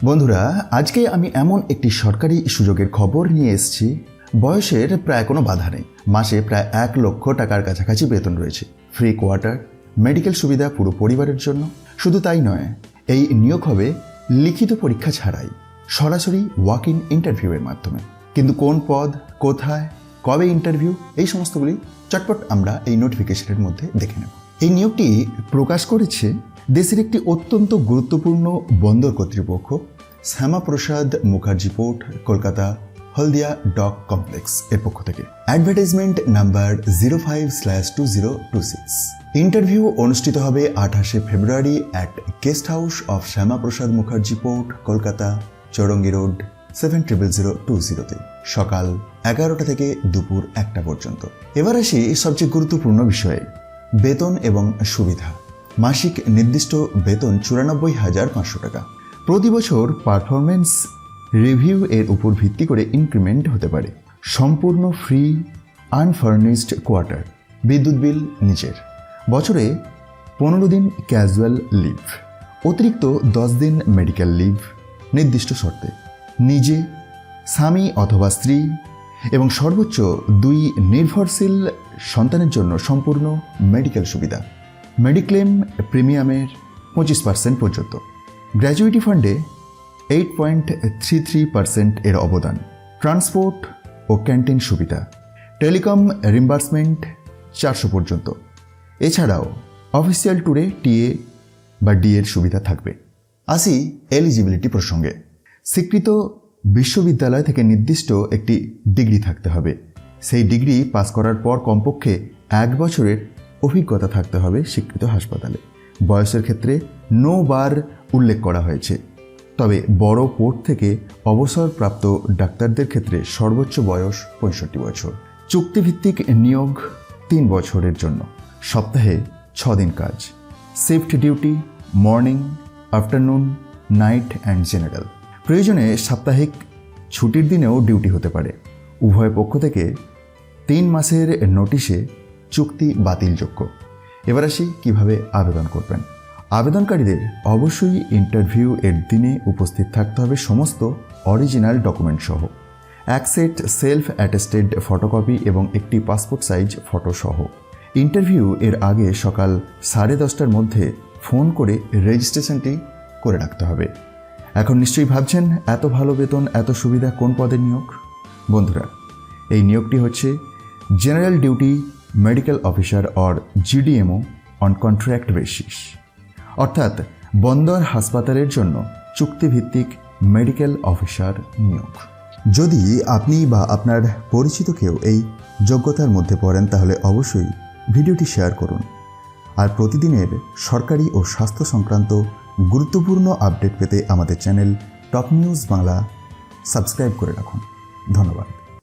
বন্ধুরা, আজকে আমি এমন একটি সরকারি সুযোগের খবর নিয়ে এসেছি। বয়সের প্রায় কোনো বাধা নেই, মাসে প্রায় 1 লক্ষ টাকার কাছাকাছি বেতন রয়েছে, ফ্রি কোয়ার্টার, মেডিকেল সুবিধা পুরো পরিবারের জন্য। শুধু তাই নয়, এই নিয়োগ হবে লিখিত পরীক্ষা ছাড়াই, সরাসরি ওয়াক ইন ইন্টারভিউয়ের মাধ্যমে। কিন্তু কোন পদ, কোথায়, কবে ইন্টারভিউ, এই সমস্তগুলি চটপট আমরা এই নোটিফিকেশনের মধ্যে দেখে নেব। এই নিয়োগটি প্রকাশ করেছে দেশের একটি অত্যন্ত গুরুত্বপূর্ণ বন্দর কর্তৃপক্ষ, Syama Prasad Mookerjee port, Kolkata Haldia dock complex এর পক্ষ থেকে। Advertisement number 05/2026। ইন্টারভিউ অনুষ্ঠিত হবে 28শে February at guest house of Syama Prasad Mookerjee port, Kolkata, Chowringhee road, 700020-তে, সকাল 11টা থেকে দুপুর 1টা পর্যন্ত। এবার আসি সবচেয়ে গুরুত্বপূর্ণ বিষয়ে, বেতন এবং সুবিধা। মাসিক নির্দিষ্ট বেতন 94,500 টাকা। প্রতি বছর পারফরমেন্স রিভিউ এর উপর ভিত্তি করে ইনক্রিমেন্ট হতে পারে। সম্পূর্ণ ফ্রি আনফার্নিশড কোয়ার্টার, বিদ্যুৎ বিল নিজের। বছরে 15 দিন ক্যাজুয়াল লিভ, অতিরিক্ত 10 দিন মেডিকেল লিভ নির্দিষ্ট শর্তে। নিজে, স্বামী অথবা স্ত্রী এবং সর্বোচ্চ 2 নির্ভরশীল সন্তানের জন্য সম্পূর্ণ মেডিকেল সুবিধা। মেডিক্লেম প্রিমিয়ামের 25% পর্যন্ত। গ্র্যাজুইটি ফান্ডে 8.33% এর অবদান। ট্রান্সপোর্ট ও ক্যান্টিন সুবিধা। টেলিকম রিম্বার্সমেন্ট 400 পর্যন্ত। এছাড়াও অফিসিয়াল ট্যুরে টিএ বা ডি এর সুবিধা থাকবে। আসি এলিজিবিলিটি প্রসঙ্গে। স্বীকৃত বিশ্ববিদ্যালয় থেকে নির্দিষ্ট একটি ডিগ্রি থাকতে হবে। সেই ডিগ্রি পাস করার পর কমপক্ষে 1 বছরের অভিজ্ঞতা থাকতে হবে স্বীকৃত হাসপাতালে। বয়সের ক্ষেত্রে নো বার উল্লেখ করা হয়েছে, তবে বড় পোর্ট থেকে অবসরপ্রাপ্ত ডাক্তারদের ক্ষেত্রে সর্বোচ্চ বয়স 65 বছর। চুক্তিভিত্তিক নিয়োগ 3 বছরের জন্য। সপ্তাহে 6 দিন কাজ। Shift duty morning, afternoon, night and general. প্রয়োজনে সাপ্তাহিক ছুটির দিনেও ডিউটি হতে পারে। উভয় পক্ষ থেকে 3 মাসের নোটিশে চুক্তি বাতিলযোগ্য। এবার আসি কীভাবে আবেদন করবেন। আবেদনকারীদের অবশ্যই ইন্টারভিউ এর দিনে উপস্থিত থাকতে হবে সমস্ত অরিজিনাল ডকুমেন্ট সহ, 1 সেট সেলফ অ্যাটেস্টেড ফটোকপি এবং একটি পাসপোর্ট সাইজ ফটো সহ। ইন্টারভিউ এর আগে সকাল 10:30টার মধ্যে ফোন করে রেজিস্ট্রেশনটি করে রাখতে হবে। এখন নিশ্চয়ই ভাবছেন, এত ভালো বেতন, এত সুবিধা, কোন পদে নিয়োগ? বন্ধুরা, এই নিয়োগটি হচ্ছে general duty medical officer or GDMO on contract basis, অর্থাৎ বন্দর হাসপাতালের জন্য চুক্তিভিত্তিক মেডিকেল অফিসার নিয়োগ। যদি আপনি বা আপনার পরিচিত কেউ এই যোগ্যতার মধ্যে পড়েন, তাহলে অবশ্যই ভিডিওটি শেয়ার করুন। আর প্রতিদিনের সরকারি ও স্বাস্থ্য সংক্রান্ত গুরুত্বপূর্ণ আপডেট পেতে আমাদের channel top news Bangla subscribe করে রাখুন। ধন্যবাদ।